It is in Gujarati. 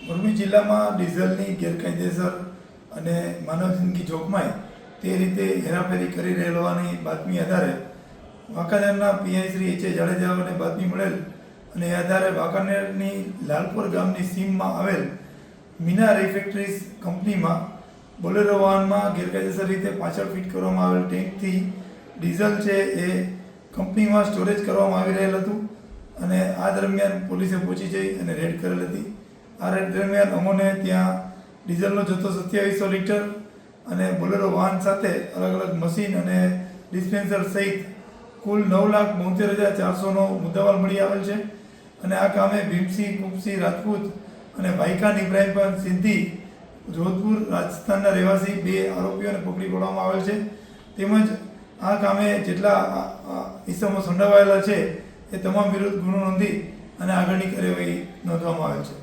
મોરબી જિલ્લામાં ડીઝલની ગેરકાયદેસર અને માનવ જિંદગી જોખમાય તે રીતે હેરાફેરી કરી રહેલ હોવાની બાતમી આધારે વાંકાનેરના પીઆઈ શ્રી એચ.એ. જાડેજાને બાતમી મળેલ અને એ આધારે વાંકાનેરની લાલપુર ગામની સીમમાં આવેલ મીના રિફેક્ટરીઝ કંપનીમાં બોલેરો વાહનમાં ગેરકાયદેસર રીતે પાછળ ફિટ કરવામાં આવેલ ટેન્કથી ડીઝલ છે એ કંપનીમાં સ્ટોરેજ કરવામાં આવી રહેલ હતું અને આ દરમિયાન પોલીસે પહોંચી જઈ અને રેડ કરેલ હતી. આ રેડ દરમિયાન અમોને ત્યાં ડીઝલનો જથ્થો 2700 લીટર અને બોલેરો વાહન સાથે અલગ અલગ મશીન અને ડિસ્પેન્સર સહિત કુલ 9,72,400નો મુદ્દામાલ મળી આવેલ છે અને આ કામે ભીમસિંહ કુપસિંહ રાજપૂત અને ભાઈખાન ઇબ્રાહીમ સિદ્ધી જોધપુર રાજસ્થાનના રહેવાસી 2 આરોપીઓને પકડી પાડવામાં આવેલ છે. તેમજ આ કામે જેટલા ઇસમો સંડોવાયેલા છે એ તમામ વિરુદ્ધ ગુનો નોંધી અને આગળની કાર્યવાહી નોંધવામાં આવેલ છે.